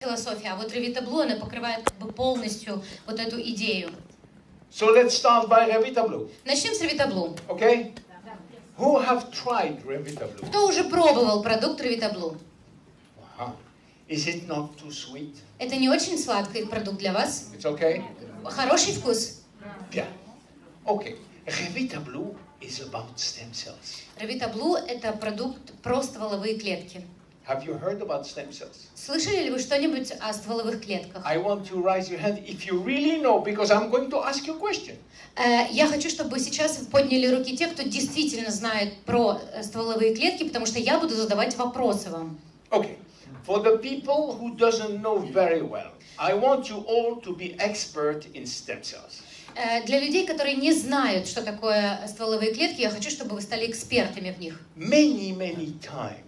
философия, а вот Revita Blue, она покрывает как бы полностью вот эту идею. So let's start by Revita Blue. Начнем с Revita Blue. Okay? Who have tried Revita Blue? Кто уже пробовал продукт Revita Blue? Is it not too sweet? Это не очень сладкий продукт для вас? It's okay? Хороший вкус. Yeah. Okay. Revita Blue is about stem cells. Revita Blue – это продукт про стволовые клетки. Have you heard about stem cells? Слышали ли вы что-нибудь о стволовых клетках? I want you to raise your hand if you really know, because I'm going to ask you a question. Я хочу, чтобы сейчас подняли руки те, кто действительно знает про стволовые клетки, потому что я буду задавать вопросы вам. Okay. For the people who doesn't know very well, I want you all to be expert in stem cells. Для людей, которые не знают, что такое стволовые клетки, я хочу, чтобы вы стали экспертами в них. Many times,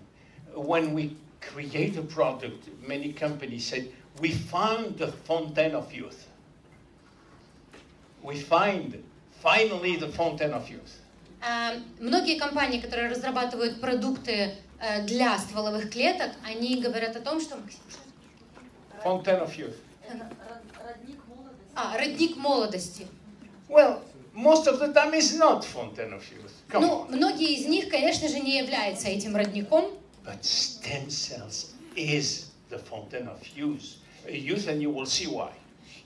when we create a product, many companies said, we found the fountain of youth. We find finally the fountain of youth. Многие компании, которые разрабатывают продукты для стволовых клеток, они говорят о том, что... Fountain of youth. Родник молодости. Well, most of the time it's not fountain of youth. Come on. Многие из них, конечно же, не являются этим родником. But stem cells is the fountain of youth, and you will see why.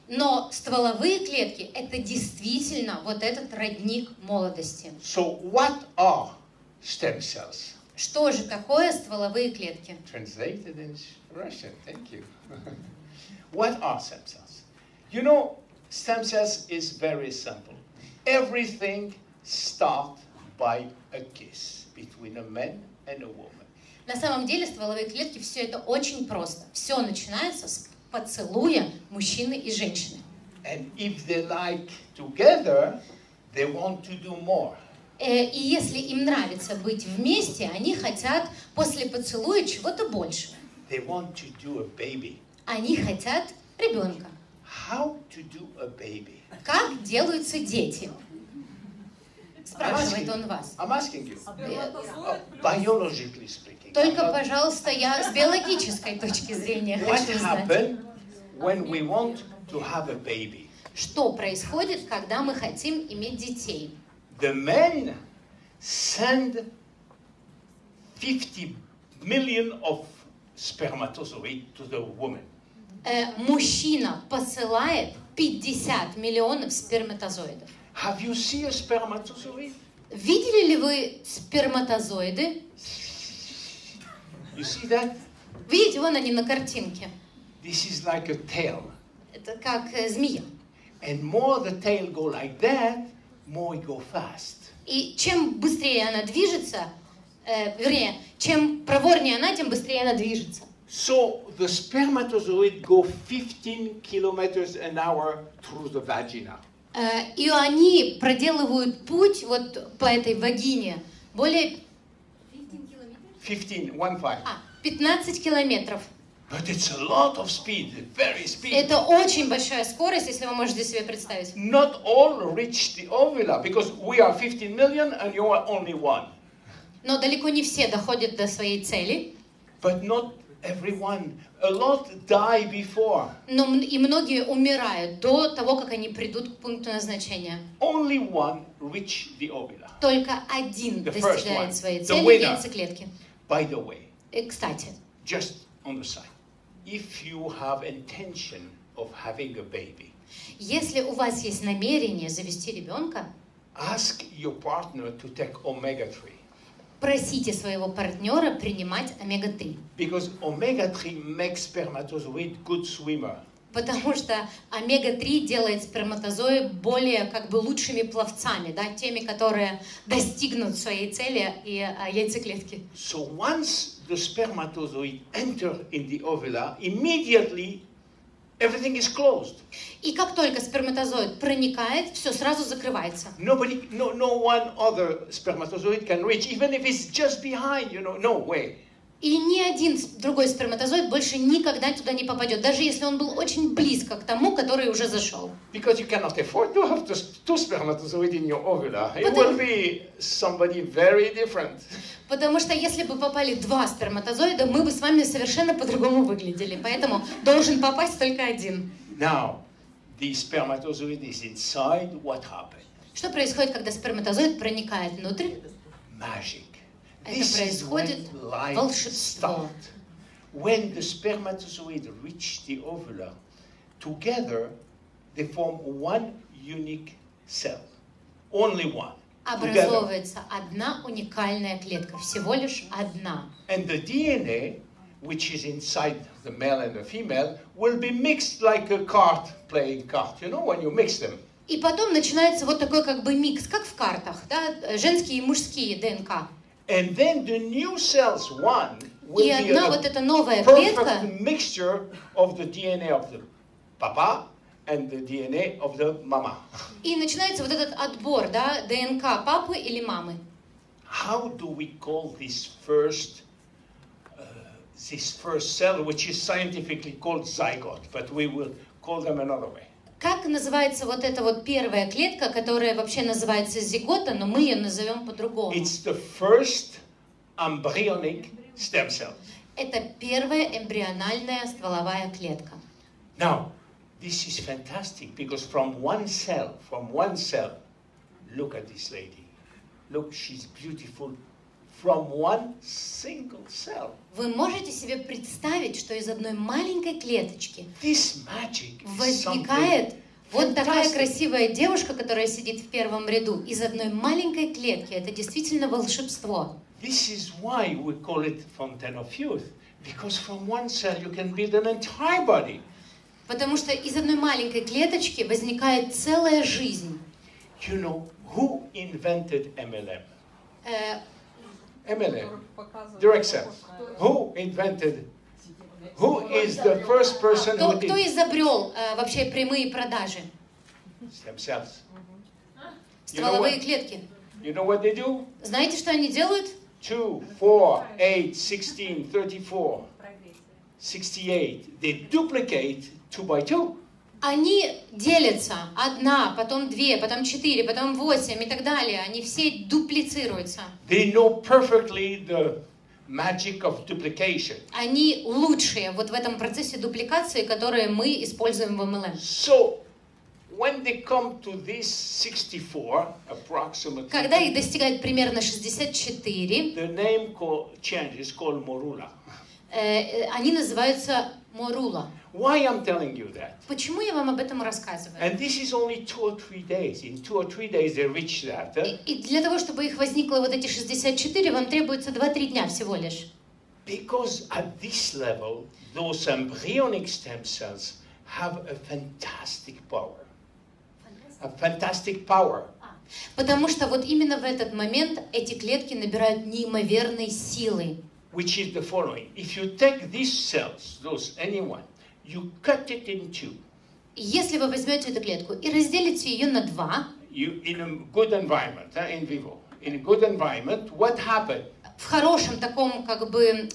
Но стволовые клетки – это действительно вот этот родник молодости. So what are stem cells? Что же такое стволовые клетки? Translated in Russian, thank you. What are stem cells? You know, stem cells is very simple. Everything starts by a kiss between a man and a woman. На самом деле стволовые клетки все это очень просто. Все начинается с поцелуя мужчины и женщины. And if they like together, they want to do more. И если им нравится быть вместе, они хотят после поцелуя чего-то большего. They want to do a baby. Они хотят ребенка. How to do a baby? Как делаются дети? Спрашивает он вас. I'm asking you. Biologically speaking. Только, пожалуйста, я с биологической точки зрения What хочу знать. happens when we want to have a baby? Что происходит, когда мы хотим иметь детей? The men send 50 million of spermatozoids to the woman. Мужчина посылает 50 миллионов сперматозоидов. Have you seen a spermatozoid? Видели ли вы сперматозоиды? You see that? Видите, вон они на картинке. This is like a tail. Это как змея. And more the tail go like that, more it go fast. И чем быстрее она движется, вернее, чем проворнее она, тем быстрее она движется. So the spermatozoid go 15 kilometers an hour through the vagina. И они проделывают путь вот по этой вагине более 15 километров. But it's a lot of speed, very speed. Это очень большая скорость, если вы можете себе представить. Not all reach the ovula, because we are 15 million and you are only one. Но далеко не все доходят до своей цели. But not everyone. A lot die before. Но и многие умирают до того, как они придут к пункту назначения. Only one reach the ovula. Только один достигает своей цели в яйцеклетке. By the way. И, кстати. Just on the side. If you have intention of having a baby. Если у вас есть намерение завести ребенка, ask your partner to take omega-3. Просите своего партнера принимать омега-3. Because omega-3 makes spermatozoid good swimmer. Потому что омега-3 делает сперматозои более как бы лучшими пловцами, да, теми, которые достигнут своей цели и яйцеклетки. So once the spermatozoid enter in the ovula, immediately everything is closed. И как только сперматозоид проникает, все сразу закрывается. No one other spermatozoid can reach, even if it's just behind, no way. И ни один другой сперматозоид больше никогда туда не попадет, даже если он был очень близко к тому, который уже зашел. Because you cannot afford to have two spermatozoids in your ovula. It will be somebody very different. Потому что если бы попали два сперматозоида, мы бы с вами совершенно по-другому выглядели. Поэтому должен попасть только один. Now, the spermatozoid is inside. What happened? Что происходит, когда сперматозоид проникает внутрь? Magic. Это This is происходит when life волшебство. starts. When the spermatozoid reach the ovula, together they form one unique cell. Only one. Образовывается одна уникальная клетка, всего лишь одна. And the DNA, which is inside the male and the female, will be mixed like a card playing card. You know, when you mix them. И потом начинается вот такой как бы микс, как в картах, да, женские и мужские ДНК. And then the new cells, one, will И be одна a вот эта новая клетка, perfect mixture of the DNA of the papa and the DNA of the mama. и начинается вот этот отбор, да, ДНК папы или мамы. How do we call this first cell, which is scientifically called zygote, but we will call them another way? Как называется вот эта вот первая клетка, которая вообще называется зигота, но мы ее назовем по-другому? It's the first embryonic stem cell. Это первая эмбриональная стволовая клетка. Now, this is fantastic because from one cell, look at this lady. Look, she's beautiful. From one single cell. Вы можете себе представить, что из одной маленькой клеточки This magic is возникает вот такая fantastic. красивая девушка, которая сидит в первом ряду, из одной маленькой клетки. Это действительно волшебство. This is why we call it fountain of youth. Because from one cell you can build an entire body. Потому что из одной маленькой клеточки возникает целая жизнь. You know, who invented MLM? MLM, direct cells. Who is the first person who Кто did? изобрел вообще прямые продажи? Stem cells. Стволовые клетки. You know what they do? Знаете, что они делают? 2, 4, 8, 16, 34, 68. They duplicate 2 by 2. Они делятся. Одна, потом две, потом 4, потом 8 и так далее. Они все дуплицируются. They know perfectly the magic of duplication. Они лучшие вот в этом процессе дупликации, которые мы используем в MLM. So, when they come to this 64, approximately, Когда их достигает примерно 64, the name changes called morula. они называются морула. Why I'm telling you that? Почему я вам об этом рассказываю? And this is only 2 or 3 days. In 2 or 3 days they reach that. И для того, чтобы их возникло вот эти 64, вам требуется 2-3 дня всего лишь. Because at this level, those embryonic stem cells have a fantastic power. A fantastic power. Потому что вот именно в этот момент эти клетки набирают неимоверной силы. Which is the following. If you take these cells, anyone, you cut it in 2. Если вы возьмете эту клетку и разделите ее на 2, In a good environment, in vivo, in a good environment, what happened? в хорошем таком как бы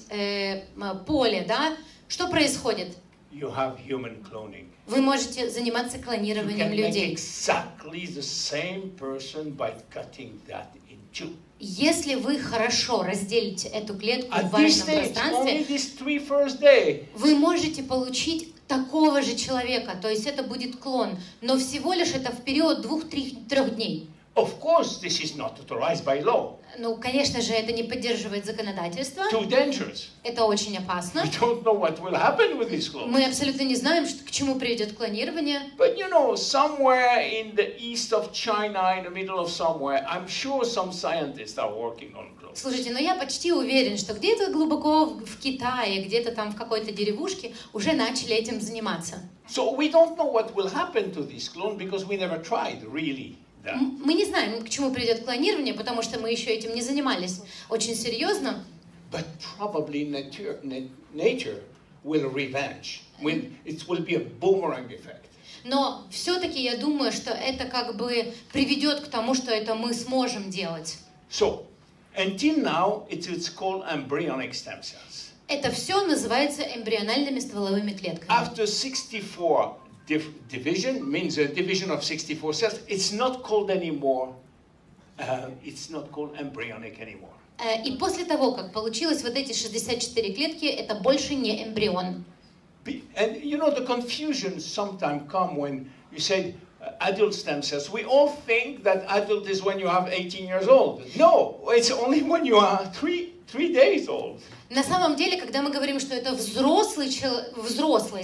поле, да, что происходит? You have human cloning. Вы можете заниматься You клонированием can make людей. exactly the same person by cutting that in 2. Если вы хорошо разделите эту клетку в At this важном stage, пространстве, only these 3 first days. вы можете получить такого же человека, то есть это будет клон, но всего лишь это в период 2-3 дней. Of course, this is not authorized by law. Ну, конечно же, это не поддерживает законодательство. Too dangerous. Это очень опасно. We don't know what will happen with this clone. Мы абсолютно не знаем, к чему приведет клонирование. But you know, somewhere in the east of China, in the middle of somewhere, I'm sure some scientists are working on clones. Слушайте, но я почти уверен, что где-то глубоко в Китае, где-то там в какой-то деревушке уже начали этим заниматься. So we don't know what will happen to this clone because we never tried really. Мы не знаем, к чему придет клонирование, потому что мы еще этим не занимались очень серьезно. But probably nature will revenge. It will be a boomerang effect. Но все-таки я думаю, что это как бы приведет к тому, что это мы сможем делать. So, Until now, it's called embryonic stem cells. Это все называется эмбриональными стволовыми клетками. After 64 division, means a division of 64 cells, it's not called anymore, it's not called embryonic anymore. И после того, как получилось вот эти 64 клетки, это больше не эмбрион. And you know, the confusion sometimes come when you say adult stem cells. We all think that adult is when you have 18 years old. No, it's only when you are three days old. На самом деле, когда мы говорим, что это взрослость,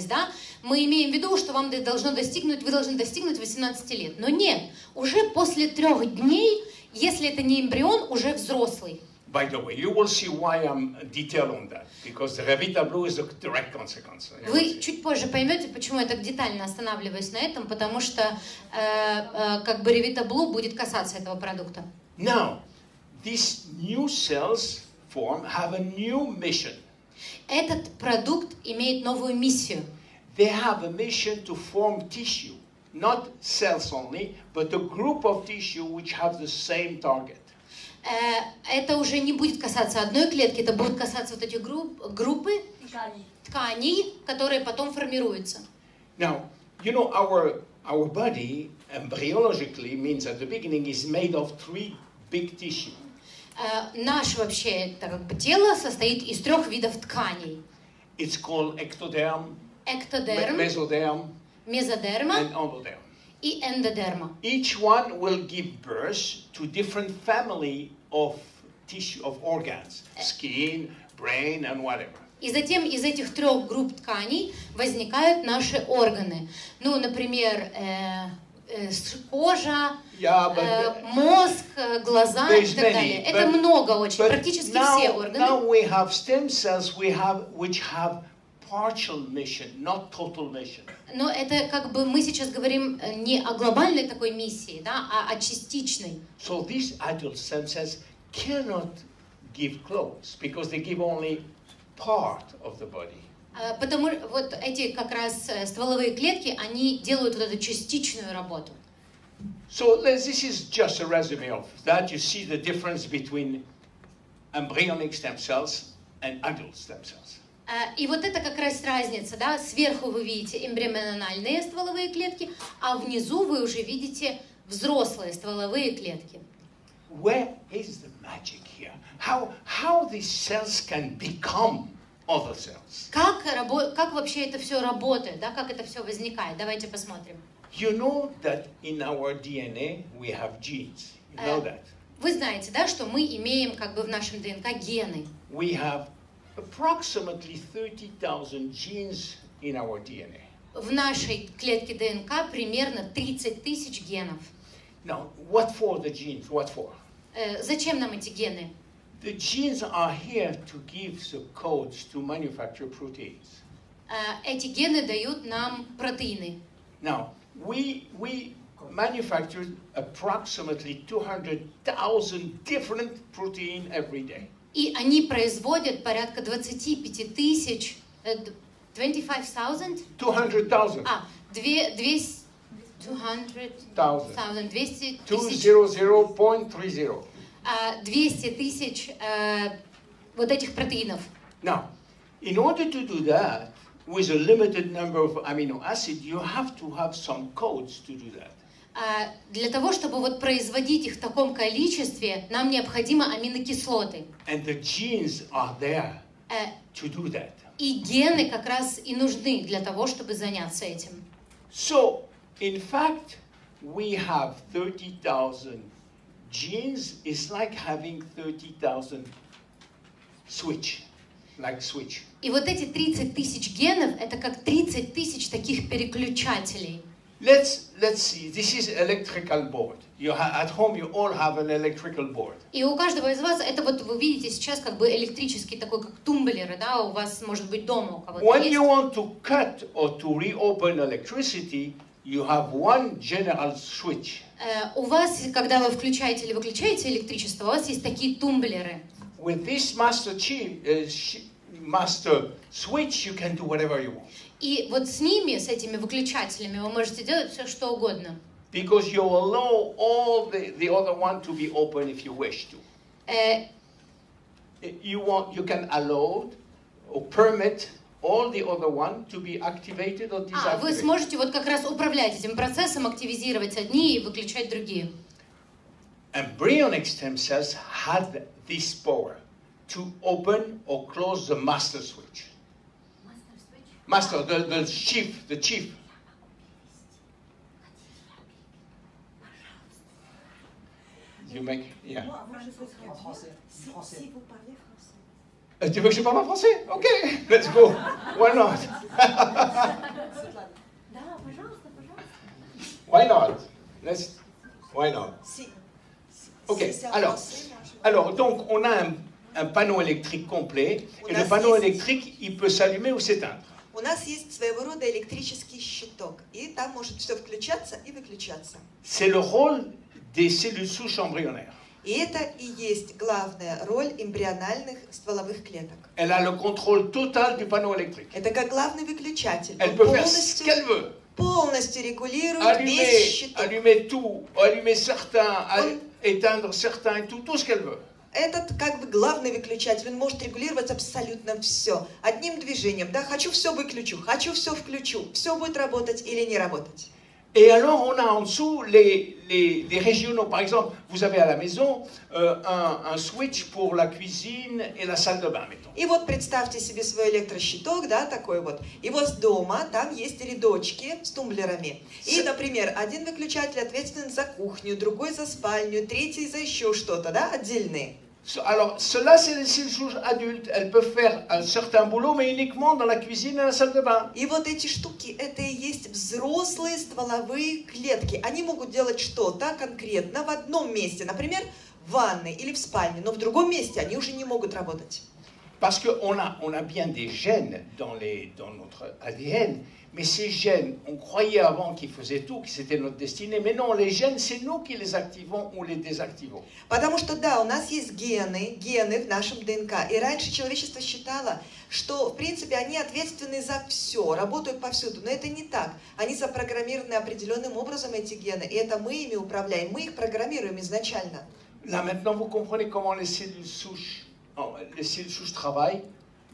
да, мы имеем в виду, что вы должны достигнуть 18 лет. Но нет, уже после 3 дней, если это не эмбрион, уже взрослый. By the way, you will see why I'm detailed on that, because the Revita Blue is a direct consequence. Вы чуть позже поймете, почему я так детально останавливаюсь на этом, потому что как бы Revita Blue будет касаться этого продукта. Now, these new cells form have a new mission. Этот продукт имеет новую миссию. They have a mission to form tissue, not cells only, but a group of tissue which have the same target. Это уже не будет касаться одной клетки, это будет касаться вот этих группы тканей, которые потом формируются. Now, you know, our body embryologically means at the beginning is made of 3 big tissue. Наше вообще как бы тело состоит из 3 видов тканей. It's called ectoderm, Эктодерм, mesoderm, мезодерма and endoderm. и эндодерма. Each one will give birth to different family of tissue, of organs, skin, brain, and whatever. И затем из этих 3 групп тканей возникают наши органы. Ну, например, кожа, мозг, глаза и так далее. Это много очень, практически все органы. Now we have stem cells which have partial mission, not total mission. Но это как бы мы сейчас говорим не о глобальной такой миссии, да, а о частичной. So these adult stem cells cannot give clothes because they give only part of the body. Потому вот эти как раз стволовые клетки, они делают вот эту частичную работу. So this is just a resume of that. You see the difference between embryonic stem cells and adult stem cells. И вот это как раз разница, да, сверху вы видите эмбриональные стволовые клетки, а внизу вы уже видите взрослые стволовые клетки. Where is the magic here? How these cells can become other cells? Как вообще это все работает, да, как это все возникает? Давайте посмотрим. You know that in our DNA we have genes. You know that. Вы знаете, да, что мы имеем как бы в нашем ДНК гены. We have approximately 30,000 genes in our DNA. В нашей клетке ДНК примерно 30 тысяч генов. Now, what for the genes? What for? Зачем нам эти гены? The genes are here to give the codes to manufacture proteins. Эти гены дают нам протеины. Now, we manufacture approximately 200,000 different proteins every day. И они производят порядка 25 тысяч, 25,000? 200,000. 200,000. 200 тысяч. 200.30. 200 тысяч вот этих протеинов. Now, in order to do that, with a limited number of amino acids, you have to have some codes to do that. Для того, чтобы вот производить их в таком количестве, нам необходимы аминокислоты. And the genes are there to do that. И гены как раз и нужны для того, чтобы заняться этим. So, in fact, we have 30,000 genes. It's like having 30,000 switch, like switch. И вот эти 30 тысяч генов, это как 30 тысяч таких переключателей. Let's see. This is electrical board. At home you all have an electrical board. И у каждого из вас это вот вы видите сейчас как бы электрический такой как тумблеры, да, у вас может быть дома у кого-то When есть. you want to cut or to reopen electricity, you have one general switch. У вас, когда вы включаете или выключаете электричество, у вас есть такие тумблеры. With this master switch, you can do whatever you want. И вот с ними, с этими выключателями, вы можете делать все, что угодно. Because you allow all the other one to be open if you wish to. you can allow or permit all the other one to be activated or Вы deactivated. сможете вот как раз управлять этим процессом, активизировать одни и выключать другие. Embryonic stem cells had this power to open or close the master switch. Master, the chief. You make, yeah. Tu veux que je parle en français? Ok, let's go. Why not? Why not? Why not? Ok, alors donc on a un panneau électrique complet, et le panneau électrique, il peut s'allumer ou s'éteindre. У нас есть своего рода электрический щиток, и там может все включаться и выключаться. C'est le rôle des cellules souches embryonnaires. И это и есть главная роль эмбриональных стволовых клеток. Elle a le contrôle total du panneau électrique. Это как главный выключатель. Elle peut faire ce qu'elle veut. Полностью регулирует весь щиток. Allumer tout, allumer certains, éteindre certains, et tout ce qu'elle veut. Этот как бы главный выключатель, он может регулировать абсолютно все. Одним движением, да, хочу все выключу, хочу все включу, все будет работать или не работать. Et alors, on a en dessous les régionaux. Par exemple, vous avez à la maison un switch pour la cuisine et la salle de bain, mettons. И вот представьте себе свой электрощиток, да, такой вот. И вот дома там есть рядочки с тумблерами. И, например, один выключатель ответственен за кухню, другой за спальню, третий за еще что-то, да, отдельные. Alors, cela, c'est les cellules souches adultes. Elles peuvent faire un certain boulot, mais uniquement dans la cuisine et la salle de bain. И вот эти штуки, это и есть взрослые стволовые клетки. Они могут делать что-то конкретно в одном месте, например, в ванной или в спальне, но в другом месте они уже не могут работать. Parce qu'on a bien des gènes dans notre ADN, mais ces gènes, on croyait avant qu'ils faisaient tout, que c'était notre destinée, mais non, les gènes, c'est nous qui les activons ou les désactivons. Потому что, да, у нас есть гены в нашем ДНК, и раньше человечество считало, что, в принципе, они ответственны за все, работают повсюду, но это не так. Они запрограммированы определенным образом, эти гены, и это мы ими управляем, мы их программируем изначально. Là, maintenant, vous comprenez comment les cellules souches travaillent,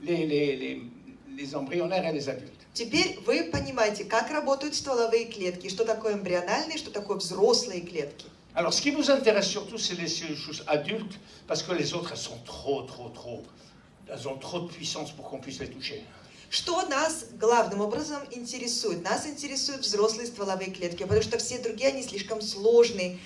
les embryonnaires et les adultes. Теперь вы понимаете, как работают стволовые клетки, что такое эмбриональные, что такое взрослые клетки. Alors, ce qui nous intéresse surtout, c'est les cellules souches adultes, parce que les autres, elles ont trop de puissance pour qu'on puisse les toucher. Что нас главным образом интересует? Нас интересуют взрослые стволовые клетки, потому что все другие, они слишком сложные,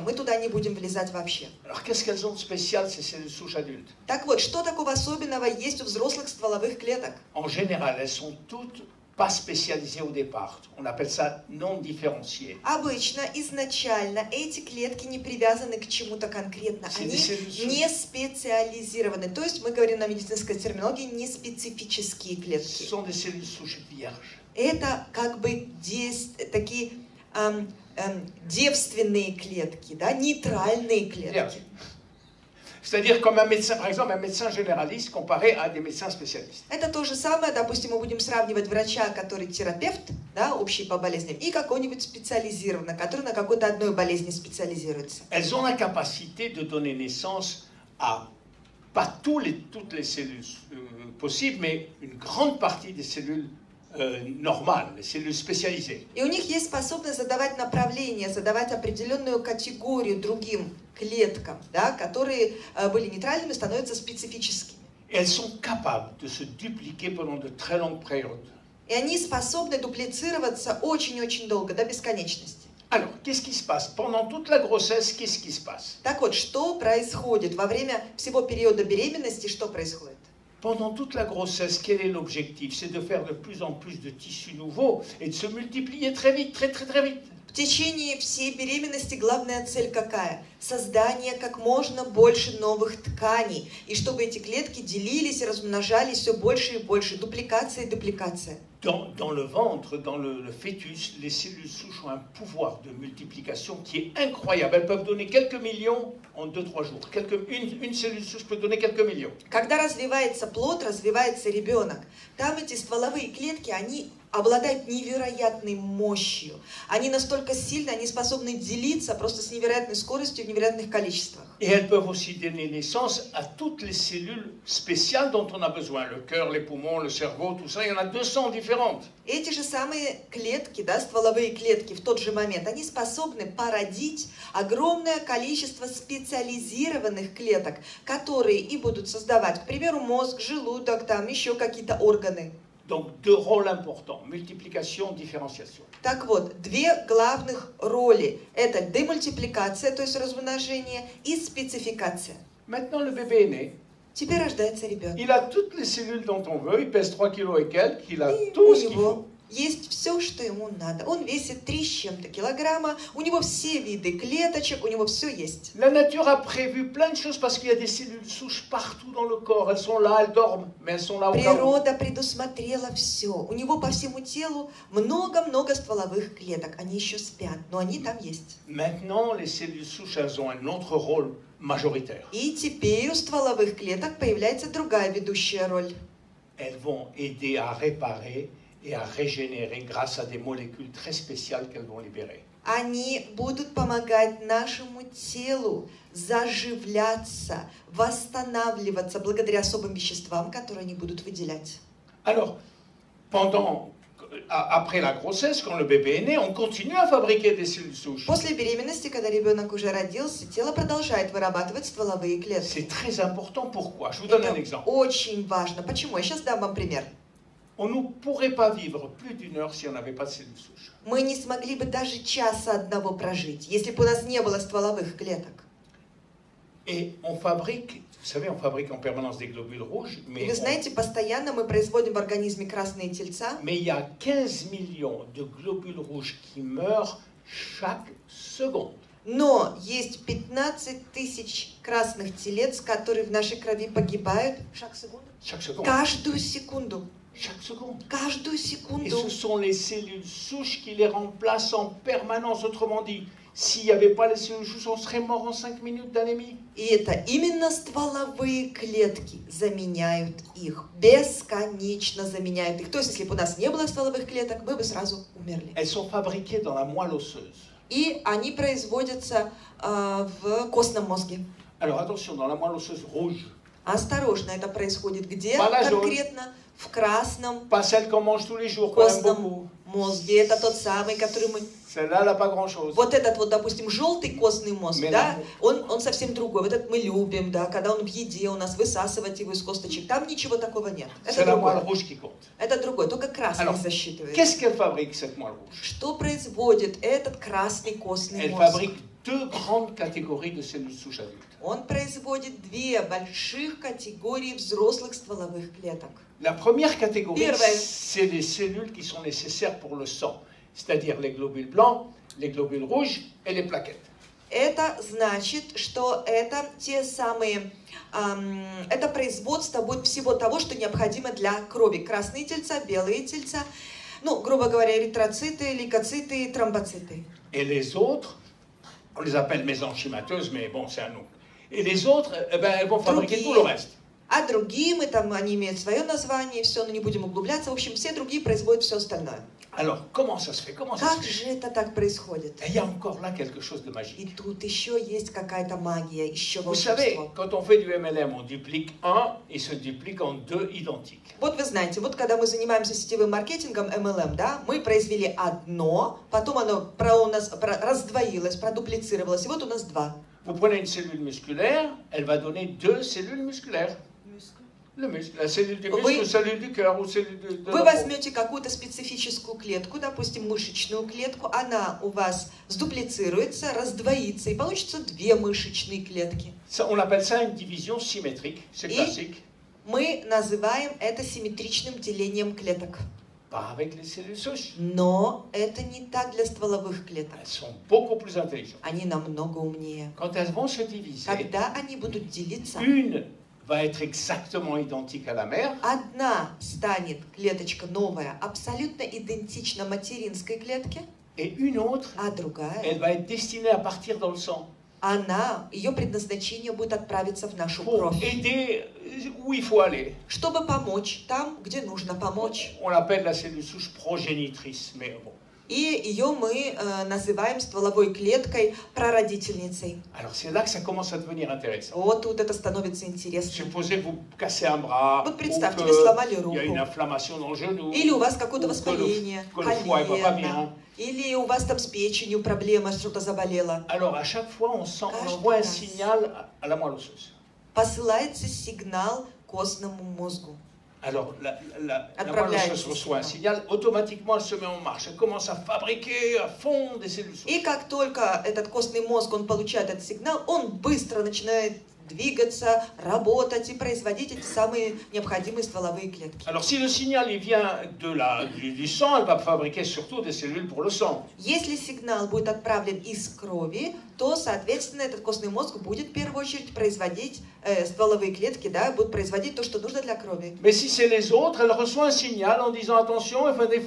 мы туда не будем влезать вообще. Alors, qu'est-ce qu'elles ont de spécial, ces cellules souches adultes? Так вот, что такого особенного есть у взрослых стволовых клеток? En général, elles sont toutes pas spécialisées au départ. On appelle ça non différenciées. Обычно, изначально, эти клетки не привязаны к чему-то конкретно. Они не специализированы. То есть, мы говорим на медицинской терминологии, не специфические клетки. Ce sont des cellules souches vierges. Это как бы такие девственные клетки, да, нейтральные клетки. C'est-à-dire comme un médecin, par exemple, un médecin généraliste comparé à des médecins spécialistes. Это то же самое, допустим, мы будем сравнивать врача, который терапевт, да, общий по болезням, и какой-нибудь специализированный, который на какой-то одной болезни специализируется. Elles ont la capacité de donner naissance à pas toutes les cellules possibles, mais une grande partie des cellules normales, les cellules spécialisées. И у них есть способность задавать направление, задавать определенную категорию другим клеткам, да, которые были нейтральными, становятся специфическими. Elles sont capables de se dupliquer pendant de très longues périodes. И они способны дуплицироваться очень-очень долго, до бесконечности. Alors, qu'est-ce qui se passe? Pendant toute la grossesse, qu'est-ce qui se passe? Так вот, что происходит во время всего периода беременности, что происходит? Pendant toute la grossesse, quel est l'objectif? C'est de faire de plus en plus de tissus nouveaux et de se multiplier très vite, très vite. В течение всей беременности главная цель какая? Создание как можно больше новых тканей. И чтобы эти клетки делились и размножались все больше и больше. Дупликация и дупликация. Dans le ventre, dans le fœtus, les cellules souches ont un pouvoir de multiplication qui est incroyable. Elles peuvent donner quelques millions en 2-3 jours. Une cellule souche peut donner quelques millions. Когда развивается плод, развивается ребенок, там эти стволовые клетки, они обладают невероятной мощью. Они настолько сильны, они способны делиться просто с невероятной скоростью в невероятных количествах. Et elles peuvent aussi donner naissance à toutes les cellules spéciales dont on a besoin. Le cœur, les poumons, le cerveau, tout ça, il y en a 200 différentes. Эти же самые клетки, да, стволовые клетки в тот же момент, они способны породить огромное количество специализированных клеток, которые и будут создавать, к примеру, мозг, желудок, там еще какие-то органы. Donc deux rôles importants, multiplication, différenciation. Так вот, две главных роли – это демультипликация, то есть размножение, и спецификация. Maintenant, le bébé est né. Теперь рождается ребенок. Il a toutes les cellules dont on veut, il pèse 3 kilos et quelques, il a И tout у ce qu'il faut. него есть все, что ему надо. Он весит 3 с чем-то килограмма, у него все виды клеточек, у него все есть. La nature a prévu plein de choses parce qu'il y a des cellules souches partout dans le corps. Elles sont là, elles dorment, mais elles sont là au cas où. Природа предусмотрела все. У него по всему телу много-много стволовых клеток. Они еще спят, но они там есть. Maintenant, les cellules souches, elles ont un autre rôle majoritaire. И теперь у стволовых клеток появляется другая ведущая роль. Elles vont aider à réparer et à régénérer grâce à des molécules très spéciales qu'elles vont libérer. Они будут помогать нашему телу заживляться, восстанавливаться благодаря особым веществам, которые они будут выделять. Alors, après la grossesse, quand le bébé est né, on continue à fabriquer des cellules souches. После беременности, когда ребенок уже родился, тело продолжает вырабатывать стволовые клетки. C'est très important. Pourquoi? Je vous donne un Это exemple. очень важно. Почему? Я сейчас дам вам пример. On ne pourrait pas vivre plus d'une heure si on n'avait pas de cellules souches. Мы не смогли бы даже часа одного прожить, если бы у нас не было стволовых клеток. Et on fabrique, vous savez, on fabrique en permanence des globules rouges, И вы знаете, постоянно мы производим в организме красные тельца, mais il y a 15 millions de globules rouges qui meurent chaque seconde. но есть 15 тысяч красных телец, которые в нашей крови погибают Chaque seconde. каждую секунду. Chaque seconde. Каждую Et секунду. ce sont les cellules souches qui les remplacent en permanence. Autrement dit, s'il n'y avait pas les cellules souches, on serait mort en 5 minutes d'anémie. И это именно стволовые клетки заменяют их, бесконечно заменяют их. То есть, если бы у нас не было стволовых клеток, мы бы сразу умерли. Elles sont fabriquées dans la moelle osseuse. И они производятся в костном мозге. Alors attention, dans la moelle osseuse rouge, Осторожно, это происходит где Положу. конкретно? В красном pas celle qu'on mange tous les jours, qu'on aime beaucoup. костном мозге. Это тот самый, который мы... Celle-là, elle n'a pas grand-chose. Вот этот вот, допустим, желтый костный мозг, Меланин. да, он совсем другой. Вот этот мы любим, да, когда он в еде у нас, высасывать его из косточек. Там ничего такого нет. C'est Это la moelle другое. rouge qui compte. Это другой, только красный Alors, засчитывает. Qu'est-ce qu'elle fabrique, cette moelle rouge? Что производит этот красный костный Elle мозг? fabrique deux grandes catégories de cellules souches adultes. Он производит две больших категории взрослых стволовых клеток. La première catégorie, Первая. c'est les cellules qui sont nécessaires pour le sang, c'est-à-dire les globules blancs, les globules rouges et les plaquettes. Это значит, что это те самые, это производство будет всего того, что необходимо для крови. Красные тельца, белые тельца, ну, грубо говоря, эритроциты, лейкоциты, тромбоциты. Et les autres, on les appelle mésenchymateuses, mais bon, c'est un nom. Et les autres, eh ben, elles vont fabriquer Другие. tout le reste. А другие, они имеют свое название, все, но не будем углубляться. В общем, все другие производят все остальное. Alors, comment ça se fait? Comment ça Как se fait? же это так происходит? Et il y a encore là quelque chose de И magique. тут еще есть какая-то магия, еще Vous savez, волшебство. quand on fait du MLM, on duplique un, il se duplique en deux identiques. Вот вы знаете, вот когда мы занимаемся сетевым маркетингом MLM, да, мы произвели одно, потом оно у нас раздвоилось, продуплицировалось, и вот у нас два. Vous prenez une cellule musculaire, elle va donner deux cellules musculaires. Le muscle, la cellule du muscle, ou cellule du cœur, ou cellule de Вы la peau. возьмете какую-то специфическую клетку, допустим, мышечную клетку, она у вас сдуплицируется, раздвоится, и получится две мышечные клетки. Ça, on appelle ça une division symétrique, c'est Et- classique. Мы называем это симметричным делением клеток. Pas avec les cellules souches. Но это не так для стволовых клеток. Elles sont beaucoup plus intelligentes. Они намного умнее. Quand elles vont se diviser, Когда они будут делиться, une va être exactement identique à la mère, одна станет клеточка новая, абсолютно идентична материнской клетке, et une autre, а другая elle va être destinée à partir dans le sang. ее предназначение будет отправиться в нашу pour кровь, aider où il faut aller. чтобы помочь там, где нужно помочь. On l'appelle la cellule souche progénitrice, mais bon. И ее мы называем стволовой клеткой прародительницей. Alors c'est là que ça commence à devenir intéressant. Вот тут это становится интересно. Supposez que vous cassez un bras, Вот ou представьте, вы сломали qu'il y a une руку, inflammation dans le genou, или у вас какое-то ou воспаление, que le foie ne va pas bien. колено, или у вас там с печенью проблема, что-то заболело. Alors à chaque fois, on Каждый envoie un раз. signal à la moelle osseuse. Посылается сигнал костному мозгу. Alors la moelle Отправляется osseuse reçoit un signal. signal, automatiquement elle se met en marche, elle commence à fabriquer à fond des cellules souches. И как только этот костный мозг, он получает этот сигнал, он быстро начинает двигаться, работать и производить эти самые необходимые стволовые клетки. Alors si le signal il vient du sang, elle va fabriquer surtout des cellules pour le sang. Если сигнал будет отправлен из крови, то, соответственно, этот костный мозг будет в первую очередь производить стволовые клетки, да, будет производить то, что нужно для крови. Mais si c'est les autres, elle reçoit un signal en disant attention, il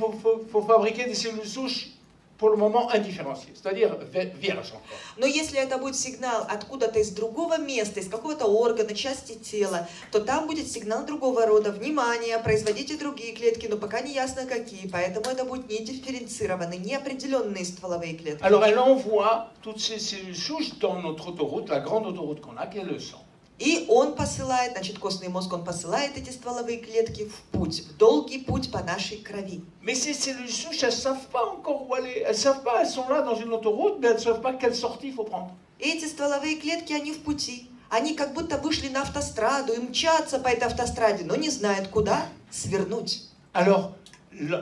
faut fabriquer des cellules souches pour le moment indifférenciées, c'est-à-dire vierges encore. Но если это будет сигнал откуда-то из другого места, из какого-то органа, части тела, то там будет сигнал другого рода. Внимание, производите другие клетки, но пока не ясно какие, поэтому это будут не дифференцированные, неопределенные стволовые клетки. Alors elle envoie toutes ces cellules souches dans notre autoroute, la grande autoroute qu'on a, qui est le sang. И он посылает, значит, костный мозг, он посылает эти стволовые клетки в путь, в долгий путь по нашей крови. Mais ces cellules souches, elles ne savent pas encore où aller. Elles ne savent pas, elles sont là dans une autoroute, mais elles ne savent pas quelle sortie il faut prendre. И эти стволовые клетки, они в пути. Они как будто вышли на автостраду и мчатся по этой автостраде, но не знают, куда свернуть. Alors,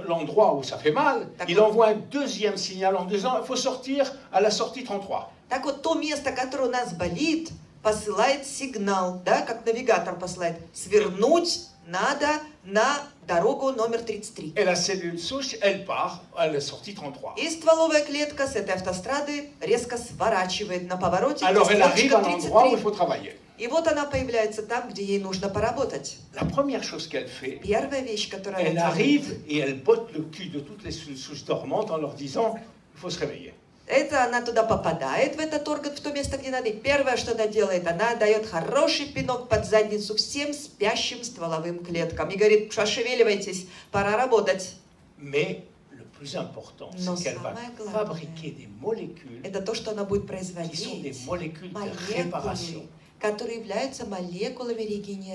l'endroit où ça fait mal, il envoie un deuxième signal en disant il faut sortir à la sortie 33. Так вот, то место, которое у нас болит, посылает сигнал, да, как навигатор посылает, свернуть надо на дорогу номер 33. Et la cellule souche, elle part à la sortie 33. И стволовая клетка с этой автострады резко сворачивает на повороте. Alors elle arrive à стрелочка l'endroit où il 33. faut travailler. И вот она появляется там, где ей нужно поработать. La première chose qu'elle fait, Первая вещь, которую elle она arrive делает, et elle botte le cul de toutes les cellules souches dormantes en leur disant il faut se réveiller. это она туда попадает, в этот орган, в то место, где надо. И первое, что она делает, она дает хороший пинок под задницу всем спящим стволовым клеткам. И говорит, пошевеливайтесь, пора работать. Mais le plus important, Но c'est qu'elle va самое главное, fabriquer des molécules это то, что она будет qui sont des производить. molécules de réparation, Молекулы, которые являются молекулами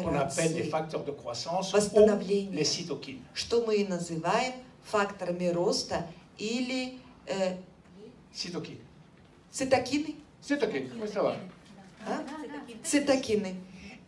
qu'on appelle des регенерации, facteurs de croissance ou восстановления, les cytokines. что мы и называем факторами роста или Cytokines. цитокины. Cytokines, oui, ça va. А? Цитокины.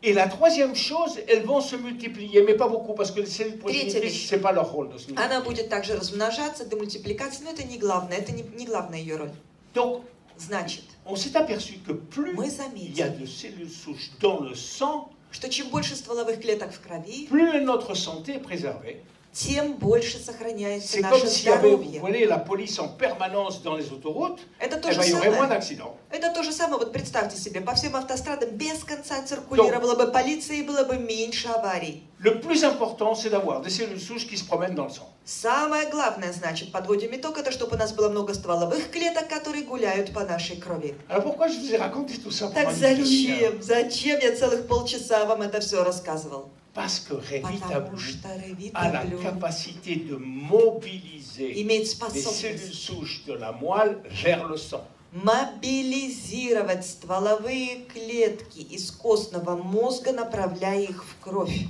Et la troisième chose, elles vont se multiplier, mais pas beaucoup, parce que les cellules Третья progénitrices, вещь. c'est pas leur rôle de se multiplier. Она будет также размножаться, демультипликация, но это не главное, это не главная ее роль. Donc, Значит, on s'est aperçu que plus мы il y a заметили, de cellules souches dans le sang, что чем больше стволовых клеток в крови, plus notre santé est préservée. тем больше сохраняется C'est comme наше s'il y avait, vous здоровье. voyez, la police en permanence dans les autoroutes, Это eh то ben, же il y aurait moins самое. d'accidents. Это то же самое, вот представьте себе, по всем автострадам без конца циркулировала бы полиция и было бы меньше аварий. Le plus important, c'est d'avoir des cellules souches qui se promènent dans le sang. Самое главное, значит, подводим итог, это чтобы у нас было много стволовых клеток, которые гуляют по нашей крови. Alors pourquoi je vous ai raconté tout ça Так pendant une demi-heure? зачем я целых полчаса вам это все рассказывал? Parce que Потому Revita что a la Ревитаблю capacité de mobiliser имеет les cellules способность souches de la moelle vers le sang. мобилизировать стволовые клетки из костного мозга, направляя их в кровь.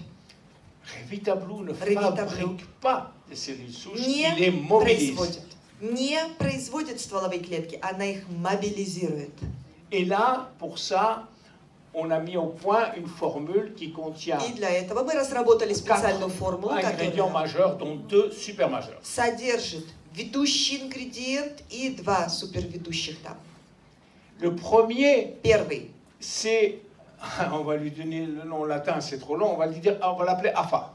Revita Blue ne Revita fabrique pas des cellules souches, il les mobilise. Не производит стволовые клетки, она их мобилизирует. Et là, pour ça, on a mis au point une formule qui contient И для этого мы разработали специальную формулу, ingrédients которая majeurs, dont 2 supermajeurs. содержит ведущий ингредиент и два суперведущих там. Le premier, Первый. c'est, on va lui donner le nom latin, c'est trop long, on va l'appeler AFA.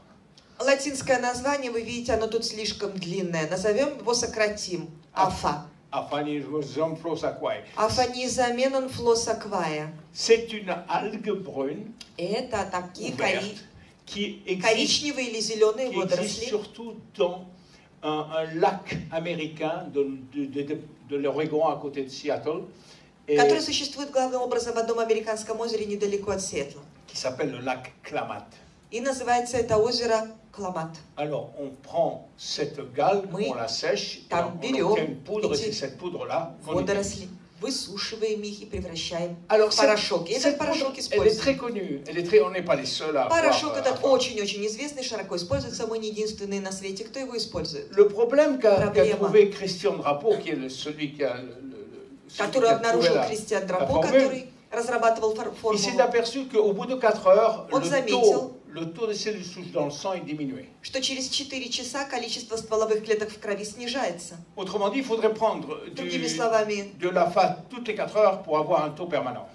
Латинское название, вы видите, оно тут слишком длинное. Назовем его, сократим. АФА. Aphanismosomphlosaquae. Афанизаменон флосаквая. C'est une algue brune Это такие ouverte qui existe, коричневые или зеленые qui existe водоросли, surtout dans un lac américain de l'Oregon à côté de Seattle. который существует главным образом в одном американском озере недалеко от Сиэтла. qui s'appelle le lac Klamath. И называется это озеро Кламат. Alors, on prend cette galgue, Мы on la sèche, et там on берем obtient une poudre, et эти c'est cette poudre-là qu'on utilise. Водоросли, высушиваем их и превращаем Alors, в порошок. И этот cette порошок poudre, elle est используется. très connue. On n'est pas les seuls à Порошок avoir, этот avoir. очень-очень известный, широко используется. Мы не единственные на свете, кто его использует. Le problème qu'a Проблема. trouvé Christian Drapeau, qui est celui qui a, celui Который qui a trouvé обнаружил la Кристиан Драпо, formule, который разрабатывал il s'est формулу, aperçu qu'au bout de 4 heures, Он заметил, le taux de cellules souches dans le sang est diminué. что через 4 часа количество стволовых клеток в крови снижается. Autrement dit, il faudrait prendre Другими словами, de la FA toutes les 4 heures pour avoir un taux permanent.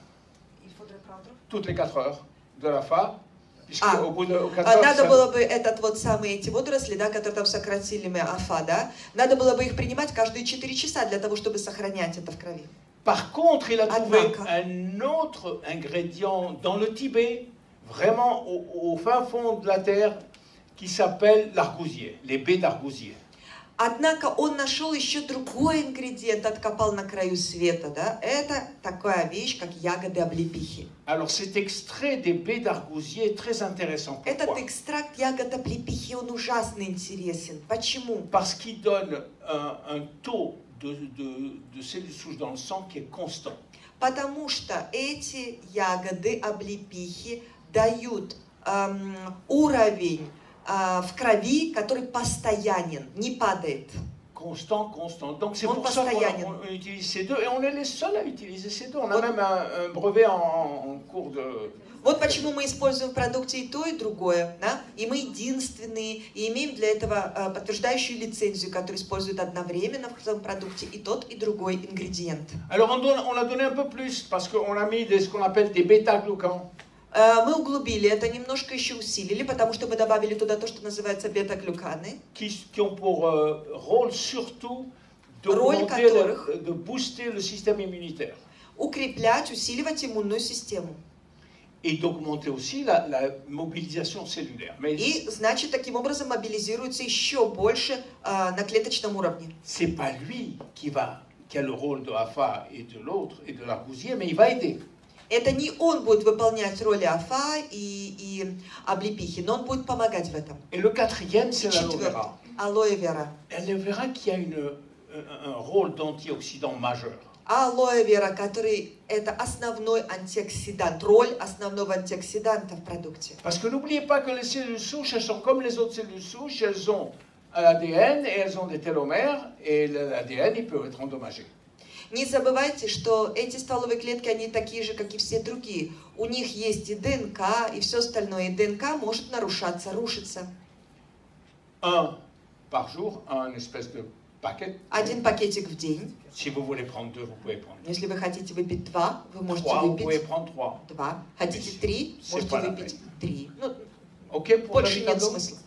Toutes les 4 heures de la FA, puisque Ah. au bout de 4 heures, надо ça- было бы этот вот самые эти водоросли, да, которые там сократили мы АФА, да, надо было бы их принимать каждые 4 часа для того, чтобы сохранять это в крови. Par contre, il a trouvé Однако. un autre ingrédient dans le Tibet, vraiment au fin fond de la terre, qui s'appelle l'argousier, les baies d'argousier. Однако он нашел еще другой ингредиент, откопал на краю света, да, это такая вещь, как ягоды облепихи. Alors cet extrait des baies d'argousier est très intéressant. Этот Pourquoi? экстракт ягод облепихи, он ужасно интересен. Почему? Parce qu'il donne un taux de cellules souches dans le sang qui est constant. Потому что эти ягоды облепихи дают уровень в крови, который постоянен, не падает. Constant, constant. Donc c'est On pour ça постоянен. qu'on utilise ces deux, et on est les seuls à utiliser ces deux. On a Вот. même un brevet en cours de... Вот почему мы используем в продукте и то, и другое. Да? И мы единственные, и имеем для этого подтверждающую лицензию, которую используют одновременно в своем продукте и тот, и другой ингредиент. Alors on a donné un peu plus, parce qu'on a mis ce qu'on appelle des bêta-glucans. Мы углубили это, немножко еще усилили, потому что мы добавили туда то, что называется бета-глюканы, Qui ont pour rôle surtout Роль которых- de booster le système immunitaire укреплять, усиливать иммунную систему. et d'augmenter aussi la mobilisation cellulaire. Mais И, значит, таким образом мобилизируется еще больше на клеточном уровне. c'est pas lui qui a le rôle de AFA et de l'autre et de l'argousier, mais il va aider. Это не он будет выполнять роли АФА и облепихи, но он будет помогать в этом. Et le quatrième, c'est l'aloe Четвертый. vera. Алоэ вера. L'aloe vera qui a un rôle d'antioxydant majeur. Алоэ вера, который это основной антиоксидант, роль основного антиоксиданта в продукте. Parce que n'oubliez pas que les cellules souches, elles sont comme les autres cellules souches, elles ont un ADN et elles ont des télomères, et l'ADN, il peut être endommagé. Не забывайте, что эти стволовые клетки, они такие же, как и все другие. У них есть и ДНК, и все остальное. И ДНК может нарушаться, рушиться. Un par jour, un espèce de paquet. Один пакетик в день. Si vous voulez prendre deux, vous pouvez prendre Если вы хотите выпить 2, вы можете trois, vous pouvez выпить prendre 3. 2. Хотите 3, C'est можете pas la выпить 3. Ну, OK pour больше la нет vidéo? смысла.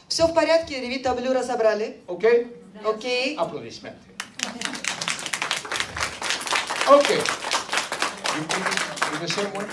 Все в порядке, Ревитаблю разобрали? OK? Окей. Applaudissements. OK. You the same one?